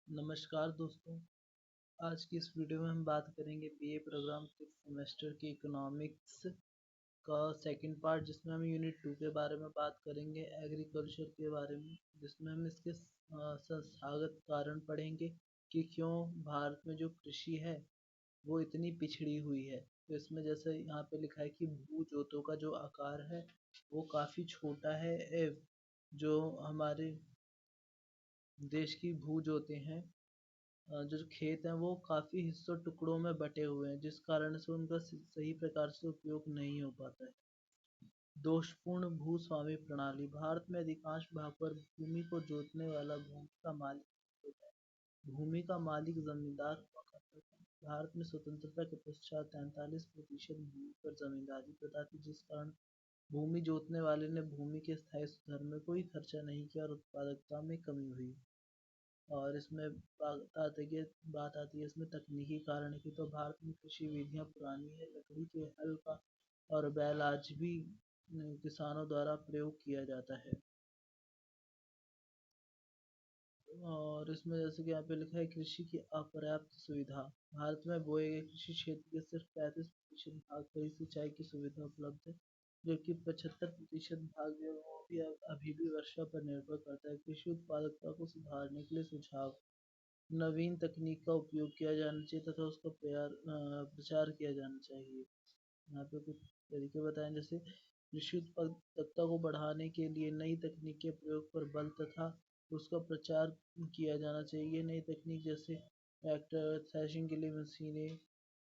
नमस्कार दोस्तों। आज की इस वीडियो में हम बात करेंगे बीए प्रोग्राम के सेमेस्टर की इकोनॉमिक्स का सेकंड पार्ट, जिसमें हम यूनिट 2 के बारे में बात करेंगे, एग्रीकल्चर के बारे में, जिसमें हम इसके संस्थागत कारण पढ़ेंगे कि क्यों भारत में जो कृषि है वो इतनी पिछड़ी हुई है। तो इसमें जैसे यहाँ पे लिखा है कि भू जोतों का जो आकार है वो काफ़ी छोटा है। जो हमारे देश की भू जोतें हैं, जो खेत हैं वो काफ़ी हिस्सों टुकड़ों में बटे हुए हैं, जिस कारण से उनका सही प्रकार से उपयोग नहीं हो पाता है। दोषपूर्ण भूस्वामी प्रणाली। भारत में अधिकांश भाग पर भूमि को जोतने वाला भूमि का मालिक होता है। भूमि का मालिक जमींदार हुआ करता था। भारत में स्वतंत्रता के पश्चात 43% भूमि पर जमींदारी प्रथा थी, जिस कारण भूमि जोतने वाले ने भूमि के स्थायी सुधार में कोई खर्चा नहीं किया और उत्पादकता में कमी हुई। और इसमें बात आती है इसमें तकनीकी कारण की। तो भारत में कृषि विधियाँ पुरानी है। लकड़ी के हल का और बैल आज भी किसानों द्वारा प्रयोग किया जाता है। और इसमें जैसे कि यहाँ पे लिखा है कृषि की अपर्याप्त सुविधा। भारत में बोए गए कृषि क्षेत्र के सिर्फ 35% भाग पर ही सिंचाई की सुविधा उपलब्ध है, जबकि 75% भाग जो है वो भी अभी भी वर्षा पर निर्भर करता है। कृषि उत्पादकता को सुधारने के लिए सुझाव। नवीन तकनीक का उपयोग किया जाना चाहिए तथा उसका प्रचार किया जाना चाहिए। यहाँ पे कुछ तरीके बताएं, जैसे कृषि उत्पादकता को बढ़ाने के लिए नई तकनीक के प्रयोग पर बल तथा उसका प्रचार किया जाना चाहिए। नई तकनीक जैसे ट्रैक्टर, थ्रेशिंग के लिए मशीनें,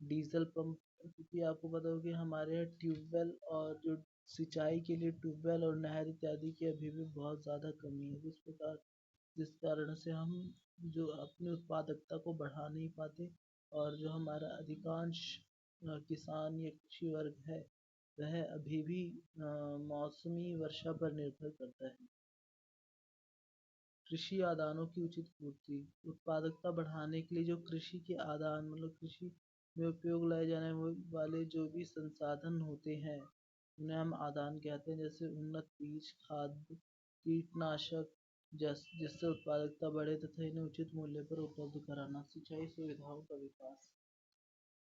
डीजल पंप, क्योंकि आपको पता हो कि हमारे यहाँ ट्यूबवेल और जो सिंचाई के लिए ट्यूबवेल और नहर इत्यादि की अभी भी बहुत ज़्यादा कमी है, जिस कारण से हम जो अपनी उत्पादकता को बढ़ा नहीं पाते। और जो हमारा अधिकांश किसान या कृषि वर्ग है वह अभी भी मौसमी वर्षा पर निर्भर करता है। कृषि आदानों की उचित पूर्ति। उत्पादकता बढ़ाने के लिए जो कृषि के आदान मतलब कृषि में उपयोग लाए जाने वाले जो भी संसाधन होते हैं उन्हें हम आदान कहते हैं, जैसे उन्नत बीज, खाद, कीटनाशक, जिससे उत्पादकता बढ़े तथा इन्हें उचित मूल्य पर उपलब्ध कराना। सिंचाई सुविधाओं का विकास।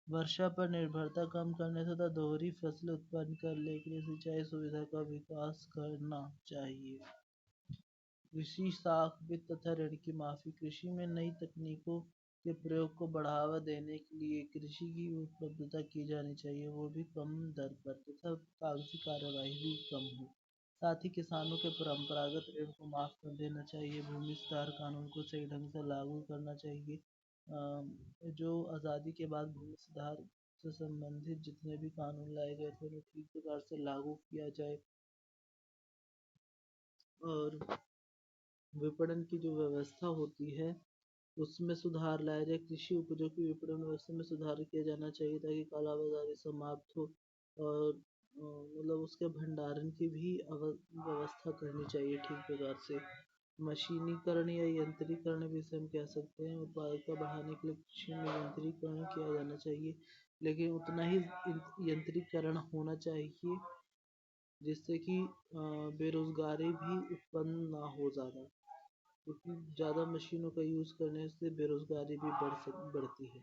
वर्षा पर निर्भरता कम करने तथा दोहरी फसलें उत्पन्न करने के लिए सिंचाई सुविधा का विकास करना चाहिए। कृषि साख वित्त तथा ऋण की माफी। कृषि में नई तकनीकों के प्रयोग को बढ़ावा देने के लिए कृषि की उपलब्धता की जानी चाहिए, वो भी कम दर पर, तथा कागजी कार्यवाही भी कम हो। साथ ही किसानों के परंपरागत ऋण को माफ कर देना चाहिए। भूमि सुधार कानून को सही ढंग से लागू करना चाहिए। जो आज़ादी के बाद भूमि सुधार से संबंधित जितने भी कानून लाए गए थे उन्हें ठीक प्रकार से लागू किया जाए। और विपणन की जो व्यवस्था होती है उसमें सुधार लाया जाए। कृषि उपजों की विपणन व्यवस्था में सुधार किया जाना चाहिए ताकि काला बाजारी समाप्त हो। और मतलब उसके भंडारण की भी व्यवस्था करनी चाहिए ठीक प्रकार से। मशीनीकरण या यंत्रीकरण भी इसे हम कह सकते हैं। उत्पादकता बढ़ाने के लिए कृषि में यंत्रीकरण किया जाना चाहिए, लेकिन उतना ही यंत्रीकरण होना चाहिए जिससे कि बेरोजगारी भी उत्पन्न ना हो ज़्यादा, क्योंकि ज़्यादा मशीनों का यूज़ करने से बेरोजगारी भी बढ़ती है।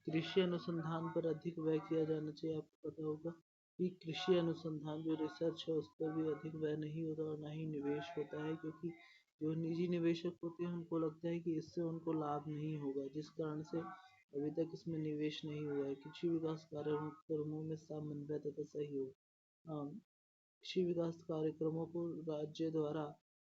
कृषि अनुसंधान पर अधिक व्यय किया जाना चाहिए। आपको पता होगा कि कृषि अनुसंधान जो रिसर्च है उस पर भी अधिक व्यय नहीं होता और ना ही निवेश होता है, क्योंकि जो निजी निवेशक होते हैं उनको लगता है कि इससे उनको लाभ नहीं होगा, जिस कारण से अभी तक इसमें निवेश नहीं हुआ है। कृषि विकास कार्यक्रमों में समन्वय तथा सहयोग। कृषि विकास कार्यक्रमों को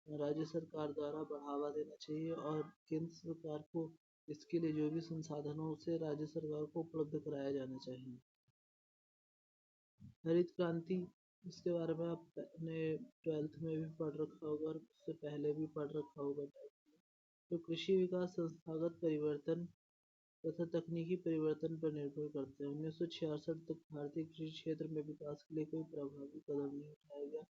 राज्य सरकार द्वारा बढ़ावा देना चाहिए और केंद्र सरकार को इसके लिए जो भी संसाधन हो उसे राज्य सरकार को उपलब्ध कराया जाना चाहिए। हरित क्रांति, इसके बारे में आपने 12th में भी पढ़ रखा होगा और उससे पहले भी पढ़ रखा होगा। तो कृषि विकास संस्थागत परिवर्तन तथा तकनीकी परिवर्तन पर निर्भर करते हैं। 1966 तक भारतीय कृषि क्षेत्र में विकास के लिए कोई प्रभावी कदम नहीं उठाया गया।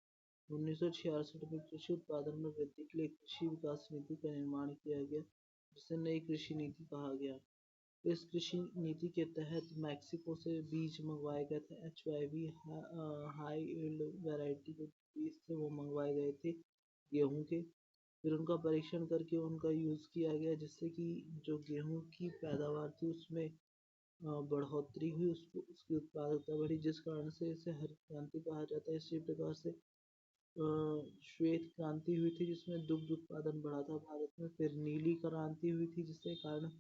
1966 में कृषि उत्पादन में वृद्धि के लिए कृषि विकास नीति का निर्माण किया गया, जिसे नई कृषि नीति कहा गया। इस कृषि नीति के तहत मैक्सिको से बीज मंगवाए गए थे। HYV हाई यील्ड वैरायटी के बीज थे वो मंगवाए गए थे गेहूं के। फिर उनका परीक्षण करके उनका यूज़ किया गया, जिससे कि जो गेहूँ की पैदावार थी उसमें बढ़ोतरी हुई, उसको उसकी उत्पादकता बढ़ी, जिस कारण से इसे हरित क्रांति कहा जाता है। इसी प्रकार से श्वेत क्रांति हुई थी जिसमें दुग्ध उत्पादन बढ़ा था भारत में। फिर नीली क्रांति हुई थी जिसके कारण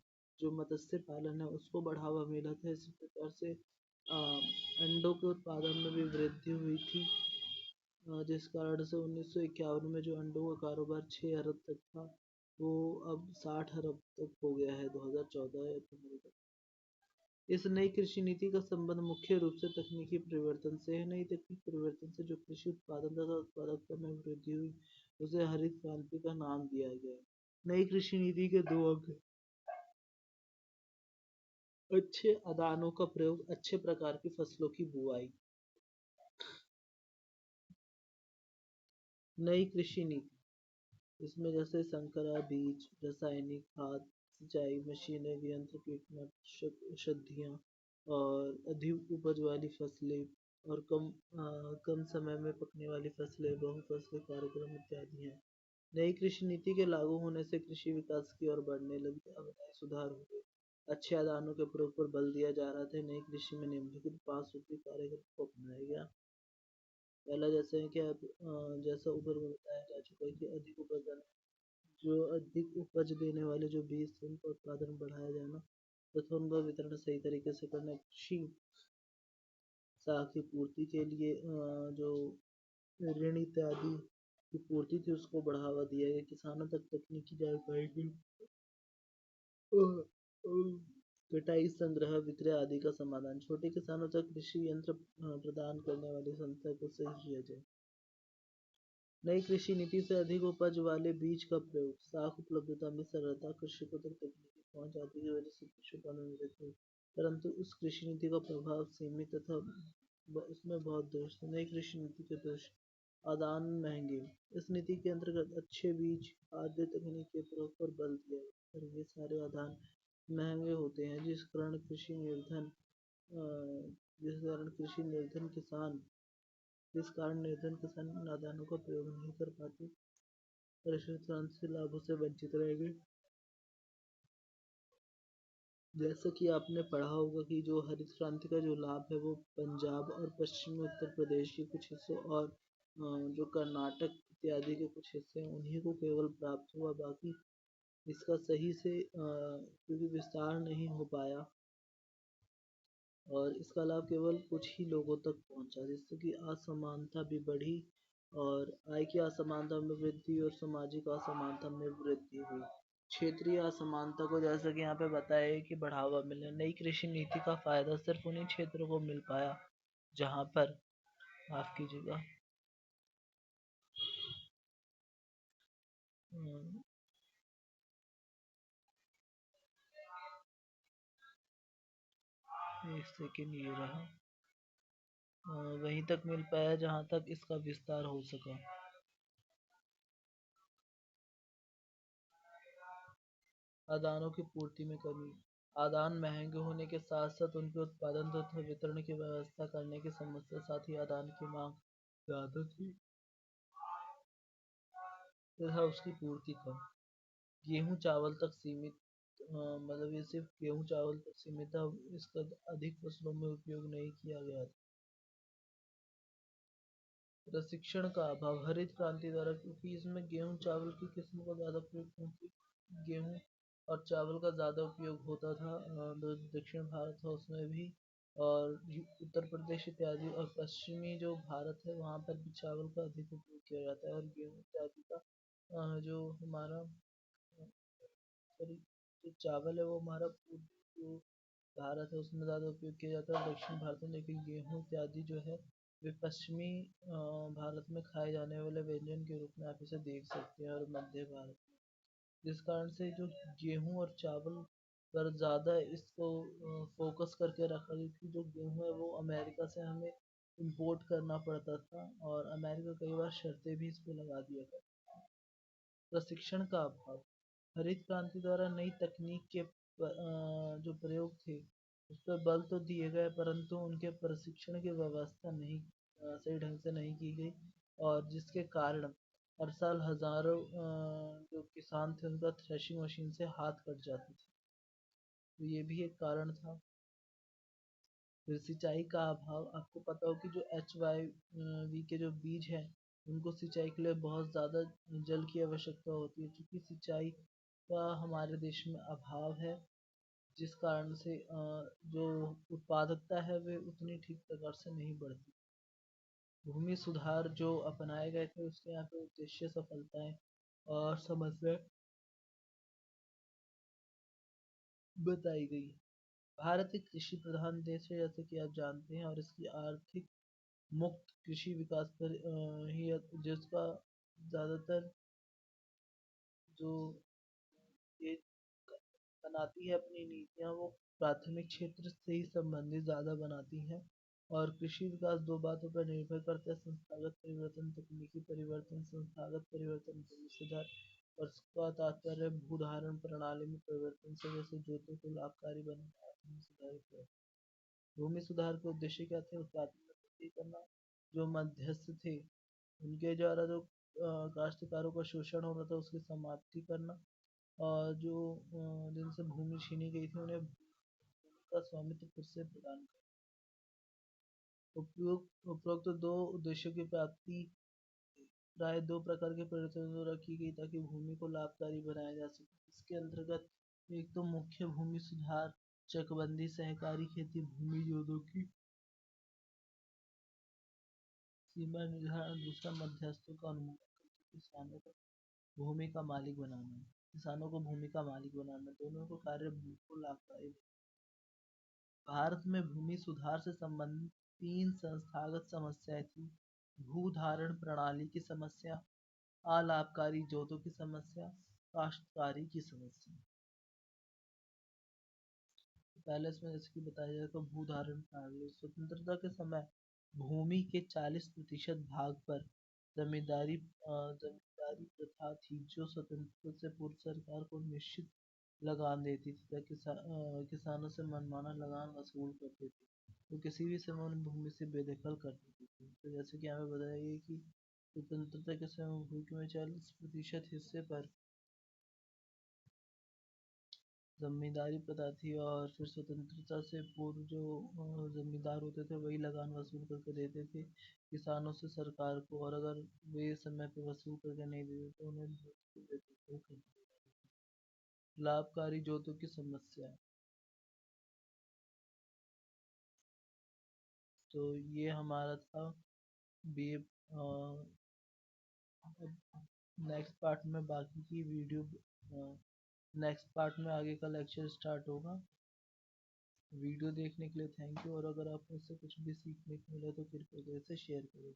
जो मत्स्य पालन है उसको बढ़ावा मिला था। इसी प्रकार से अंडों के उत्पादन में भी वृद्धि हुई थी, जिस कारण से 1951 में जो अंडों का कारोबार 6 अरब तक था वो अब 60 अरब तक हो गया है 2014 या 15 तक। इस नई कृषि नीति का संबंध मुख्य रूप से तकनीकी परिवर्तन से है। नई तकनीकी परिवर्तन से जो कृषि उत्पादन तथा उत्पादकता में वृद्धि हुई उसे हरित क्रांति का नाम दिया गया। नई कृषि नीति के दो अंग: अच्छे आदानों का प्रयोग, अच्छे प्रकार की फसलों की बुआई। नई कृषि नीति इसमें जैसे संकरा बीज, रासायनिक खाद, सिंचाई मशीनें, यंत्र, कीटनाशक औषधियाँ और अधिक उपज वाली फसलें और कम समय में पकने वाली फसलें, बहुफसली कार्यक्रम इत्यादि हैं। नई कृषि नीति के लागू होने से कृषि विकास की ओर बढ़ने लगी, आबादी सुधार हुए, अच्छे आदानों के प्रयोग पर बल दिया जा रहा था। नई कृषि में निम्नलिखित 5 सूत्री कार्यक्रम को अपनाया गया। पहला जैसे है कि जैसा ऊपर में बताया जा चुका है कि अधिक उपज देने वाले जो बीज थे उनका उत्पादन बढ़ाया जाना तथा उनका वितरण सही तरीके से करना। कृषि साख की पूर्ति के लिए जो ऋण इत्यादि की पूर्ति थी उसको बढ़ावा दिया गया। किसानों तक तकनीकी जानकारी की कटाई, संग्रह, विक्रय आदि का समाधान। छोटे किसानों तक कृषि यंत्र प्रदान करने वाली संस्था को सही किया जाए। नई कृषि नीति से अधिक उपज वाले बीज का प्रयोग, साख उपलब्धता में सरलता, कृषकों तक तकनीकी पहुंच आदि की वजह से पशुपालन में वृद्धि हुई। परंतु उस कृषि नीति का प्रभाव सीमित तथा उसमें बहुत दोष थे। नई कृषि नीति के दोष: आदान महंगे। इस नीति के अंतर्गत अच्छे बीज, खाद्य तकनीक के प्रयोग पर बल दिया गया, पर ये सारे आदान महंगे होते हैं, जिस कारण निर्धन किसान इन आदानों का प्रयोग नहीं कर पाते, परिष्कृत क्रांति से लाभों से वंचित रह गए। जैसा कि आपने पढ़ा होगा कि जो हरित क्रांति का जो लाभ है वो पंजाब और पश्चिमी उत्तर प्रदेश के कुछ हिस्सों और जो कर्नाटक इत्यादि के कुछ हिस्से हैं उन्हीं को केवल प्राप्त हुआ, बाकी इसका सही से क्योंकि विस्तार नहीं हो पाया और इसका लाभ केवल कुछ ही लोगों तक पहुंचा, जिससे कि असमानता भी बढ़ी और आय की असमानता में वृद्धि और सामाजिक असमानता में वृद्धि हुई। क्षेत्रीय असमानता को जैसा कि यहाँ पे बताया है कि बढ़ावा मिले। नई कृषि नीति का फायदा सिर्फ उन्हीं क्षेत्रों को मिल पाया जहाँ पर, माफ कीजिएगा, एक सेकेंड ये रहा, वहीं तक मिल पाया जहाँ तक इसका विस्तार हो सका। आदानों की पूर्ति में कमी। आदान महंगे होने के साथ साथ उनके उत्पादन तथा वितरण की व्यवस्था करने की समस्या, साथ ही आदान की मांग ज़्यादा थी तथा उसकी पूर्ति कम। गेहूँ चावल तक सीमित, मतलब ये सिर्फ गेहूँ चावल तक सीमित था, इसका अधिक फसलों में उपयोग नहीं किया गया था। प्रशिक्षण का अभाव। हरित क्रांति द्वारा, क्योंकि इसमें गेहूँ चावल की किस्म का ज़्यादा प्रयोग, क्योंकि गेहूँ और चावल का ज़्यादा उपयोग होता था, दक्षिण भारत था उसमें भी और उत्तर प्रदेश इत्यादि और पश्चिमी जो भारत है वहाँ पर भी चावल का अधिक उपयोग किया जाता है और गेहूँ इत्यादि का जो हमारा सॉरी जो चावल है वो हमारा जो भारत है उसमें ज़्यादा उपयोग किया जाता है दक्षिण भारत में, लेकिन गेहूँ इत्यादि जो है वे पश्चिमी भारत में खाए जाने वाले व्यंजन के रूप में आप इसे देख सकते हैं और मध्य भारत में, जिस कारण से जो गेहूँ और चावल पर ज़्यादा इसको फोकस करके रखा, क्योंकि जो गेहूँ है वो अमेरिका से हमें इंपोर्ट करना पड़ता था और अमेरिका कई बार शर्तें भी इस पर लगा दिया करता था। प्रशिक्षण का अभाव। हरित क्रांति द्वारा नई तकनीक के जो प्रयोग थे उस पर बल तो दिए गए, परंतु उनके प्रशिक्षण की व्यवस्था नहीं सही ढंग से नहीं की गई और जिसके कारण हर साल हजारों जो किसान थे उनका थ्रेशिंग मशीन से हाथ कट जाते थे, तो ये भी एक कारण था। फिर सिंचाई का अभाव, आपको पता हो कि जो HYV के जो बीज हैं उनको सिंचाई के लिए बहुत ज़्यादा जल की आवश्यकता होती है, क्योंकि सिंचाई का हमारे देश में अभाव है, जिस कारण से जो उत्पादकता है वे उतनी ठीक प्रकार से नहीं बढ़ती। भूमि सुधार जो अपनाए गए थे उसके यहाँ पे उद्देश्य, सफलताएं और समस्या बताई गई। भारत एक कृषि प्रधान देश है जैसे कि आप जानते हैं, और इसकी आर्थिक मुक्त कृषि विकास पर ही जिसका ज़्यादातर जो ये बनाती है अपनी नीतियाँ, वो प्राथमिक क्षेत्र से ही संबंधित ज़्यादा बनाती हैं। और कृषि विकास दो बातों पर निर्भर करता है: संस्थागत परिवर्तन, तकनीकी परिवर्तन। संस्थागत परिवर्तन भूमि सुधार, और इसका तात्पर्य भूधारण प्रणाली में परिवर्तन से, जैसे जोतों को लाभकारी बनाना। भूमि सुधार क्या है? भूमि सुधार के उद्देश्य क्या थे? उत्पादन में वृद्धि करना, जो मध्यस्थ थे उनके द्वारा जो काश्तकारों का शोषण हो रहा था उसकी समाप्ति करना, और जो जिनसे भूमि छीनी गई थी उन्हें भूमि का स्वामित्व फिर से प्रदान करना। उपरोक्त दो उद्देश्यों की प्राप्ति प्राय दो प्रकार के प्रयत्नों द्वारा की गई ताकि भूमि को लाभकारी बनाया जा सके। इसके अंतर्गत एक तो मुख्य भूमि सुधार, चकबंदी, सहकारी खेती, भूमि जोतों की सीमा निर्धारण। दूसरा, मध्यस्थों का उन्मूलन करके किसानों को भूमि का मालिक बनाना है। किसानों को भूमि का मालिक बनाना, दोनों को कार्य भूमि को लाभकारी। भारत में भूमि सुधार से संबंधित तीन संस्थागत समस्याएं थी: भू धारण प्रणाली की समस्या, अलाभकारी जोतों की समस्या, काश्तकारी की समस्या। पहले इसमें जैसे कि बताया जाए तो भू धारण प्रणाली, स्वतंत्रता के समय भूमि के 40% भाग पर जमींदारी प्रथा थी, जो स्वतंत्रता से पूर्व सरकार को निश्चित लगान देती थी, ताकि किसानों से मनमाना लगान वसूल करते थे, तो किसी भी समय उन भूमि से बेदखल कर देती थी। तो जैसे कि हमें बताया गया कि स्वतंत्रता के समय भूमि में 40% हिस्से पर जमींदारी प्रथा थी, और फिर स्वतंत्रता से पूर्व जो जमींदार होते थे वही लगान वसूल करके देते थे किसानों से सरकार को, और अगर वे समय पे वसूल करके नहीं देते तो उन्हें बेदखल कर दिया। लाभकारी जोतों की समस्या, तो ये हमारा था बी। नेक्स्ट पार्ट में बाकी की वीडियो, नेक्स्ट पार्ट में आगे का लेक्चर स्टार्ट होगा। वीडियो देखने के लिए थैंक यू, और अगर आपको इससे कुछ भी सीखने को मिला तो कृपया इसे शेयर करें।